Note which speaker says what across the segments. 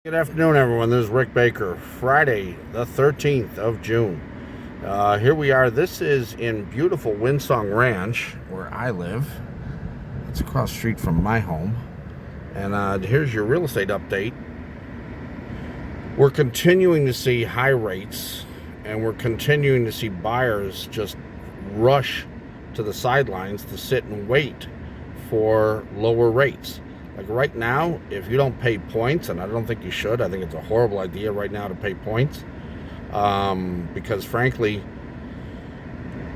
Speaker 1: Good afternoon, everyone. This is Rick Baker. Friday, the 13th of June. Here we are. This is in beautiful Windsong Ranch, where I live. It's across the street from my home. And here's your real estate update. We're continuing to see high rates, and we're continuing to see buyers just rush to the sidelines to sit and wait for lower rates. Like right now, if you don't pay points, and I don't think you should, I think it's a horrible idea right now to pay points, because frankly,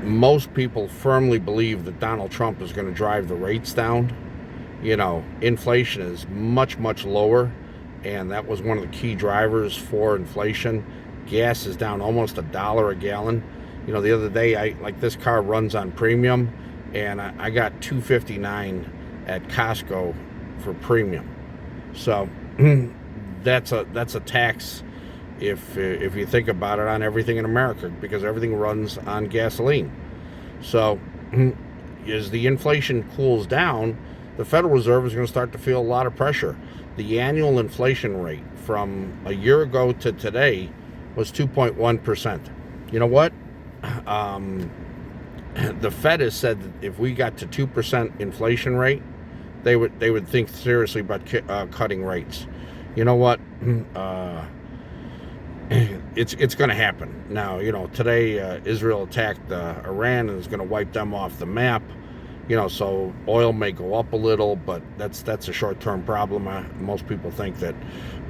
Speaker 1: most people firmly believe that Donald Trump is going to drive the rates down. Inflation is much, much lower, and that was one of the key drivers for inflation. Gas is down almost $1 a gallon. The other day, this car runs on premium, and I got $2.59 at Costco for premium. So that's a tax, if you think about it, on everything in America, because everything runs on gasoline. So as the inflation cools down, the Federal Reserve is going to start to feel a lot of pressure. The annual inflation rate from a year ago to today was 2.1%. You know what? The Fed has said that if we got to 2% inflation rate, they would think seriously about cutting rates. You know what? It's going to happen. Now, today Israel attacked Iran and is going to wipe them off the map. So oil may go up a little, but that's a short-term problem. Most people think that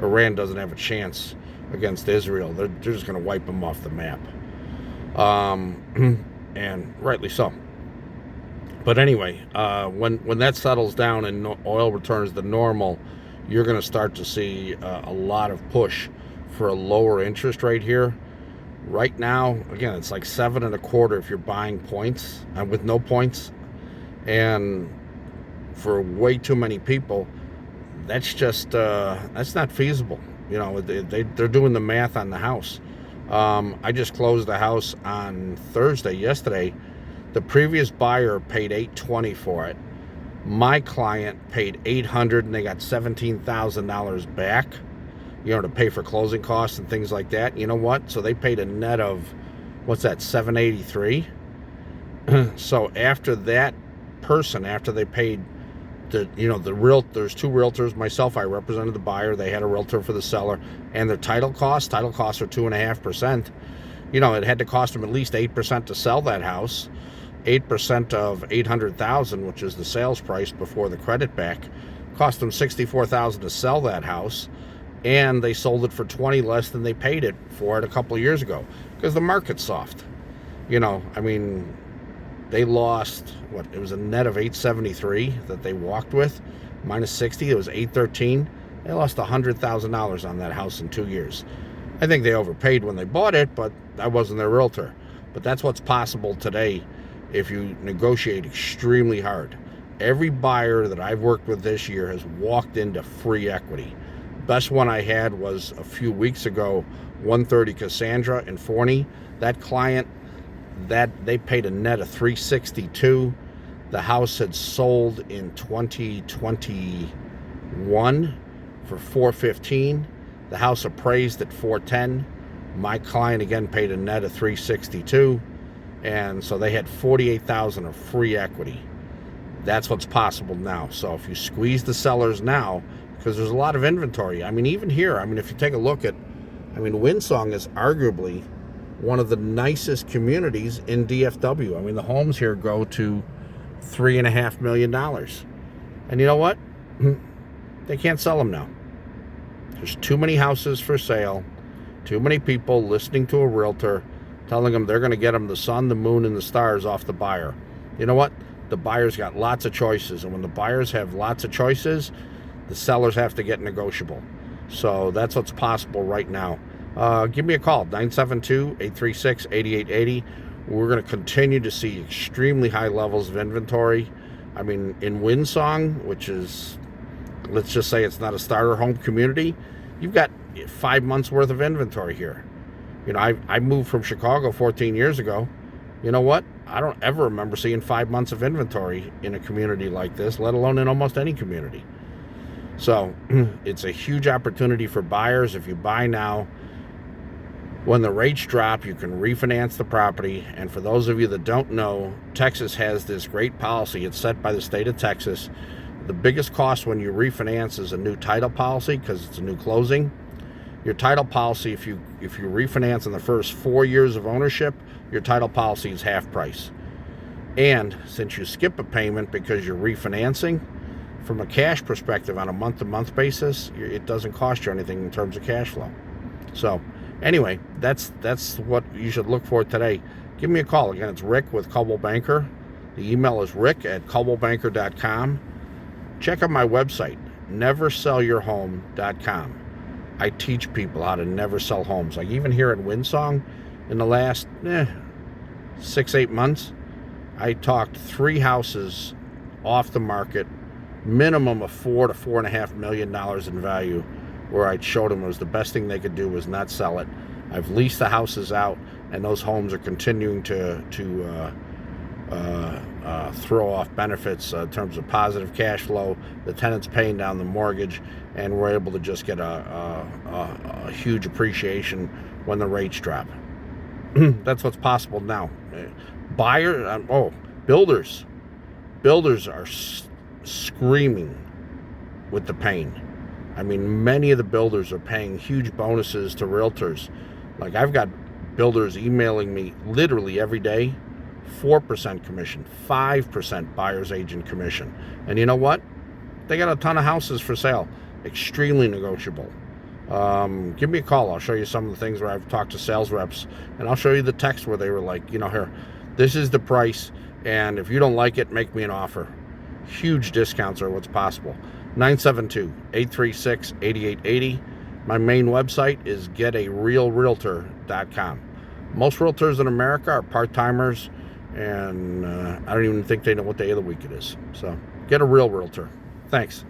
Speaker 1: Iran doesn't have a chance against Israel. They're just going to wipe them off the map, and rightly so. But anyway, when that settles down and oil returns to normal, you're going to start to see a lot of push for a lower interest rate here. Right now, again, it's like 7.25 if you're buying points, with no points, and for way too many people, that's just that's not feasible. They're doing the math on the house. I just closed the house on Thursday, yesterday. The previous buyer paid $820 for it. My client paid $800, and they got $17,000 back, to pay for closing costs and things like that. You know what? So they paid a net of, what's that, $783. So after that person, after they paid there's two realtors. Myself, I represented the buyer. They had a realtor for the seller, and their title costs are 2.5%. It had to cost them at least 8% to sell that house. 8% of $800,000, which is the sales price before the credit back, cost them $64,000 to sell that house, and they sold it for $20 less than they paid it for it a couple of years ago because the market's soft. They lost it was a net of $873 that they walked with, minus $60. It was $813. They lost $100,000 on that house in 2 years. I think they overpaid when they bought it, but I wasn't their realtor. But that's what's possible today if you negotiate extremely hard. Every buyer that I've worked with this year has walked into free equity. Best one I had was a few weeks ago, 130 Cassandra in Forney. That client, they paid a net of $362. The house had sold in 2021 for $415. The house appraised at $410. My client again paid a net of $362. And so they had $48,000 of free equity. That's what's possible now. So if you squeeze the sellers now, because there's a lot of inventory. Even here, if you take a look at, Windsong is arguably one of the nicest communities in DFW. The homes here go to $3.5 million. And you know what? They can't sell them now. There's too many houses for sale, too many people listening to a realtor telling them they're going to get them the sun, the moon, and the stars off the buyer. You know what? The buyer's got lots of choices, and when the buyers have lots of choices, the sellers have to get negotiable. So that's what's possible right now. Give me a call, 972-836-8880. We're going to continue to see extremely high levels of inventory. In Windsong, which is, let's just say it's not a starter home community, you've got 5 months worth of inventory here. I moved from Chicago 14 years ago. You know what? I don't ever remember seeing 5 months of inventory in a community like this, let alone in almost any community. So it's a huge opportunity for buyers. If you buy now, when the rates drop, you can refinance the property. And for those of you that don't know, Texas has this great policy. It's set by the state of Texas. The biggest cost when you refinance is a new title policy, because it's a new closing. Your title policy, if you refinance in the first 4 years of ownership, your title policy is half price. And since you skip a payment because you're refinancing, from a cash perspective on a month-to-month basis, it doesn't cost you anything in terms of cash flow. So anyway, that's what you should look for today. Give me a call. Again, it's Rick with Coldwell Banker. The email is rick@coldwellbanker.com. Check out my website, neversellyourhome.com. I teach people how to never sell homes. Like even here in Windsong, in the last 6-8 months, I talked 3 houses off the market, minimum of $4 to $4.5 million in value, where I showed them it was the best thing they could do was not sell it. I've leased the houses out, and those homes are continuing to throw off benefits in terms of positive cash flow. The tenant's paying down the mortgage, and we're able to just get a huge appreciation when the rates drop. That's what's possible now. Builders are screaming with the pain. I mean, many of the builders are paying huge bonuses to realtors. Like I've got builders emailing me literally every day, 4% commission, 5% buyer's agent commission. And you know what? They got a ton of houses for sale, extremely negotiable. Give me a call. I'll show you some of the things where I've talked to sales reps, and I'll show you the text where they were like, here, this is the price, and if you don't like it, make me an offer. Huge discounts are what's possible. 972-836-8880. My main website is getarealrealtor.com. Most realtors in America are part-timers, and I don't even think they know what day of the week it is. So get a real realtor. Thanks.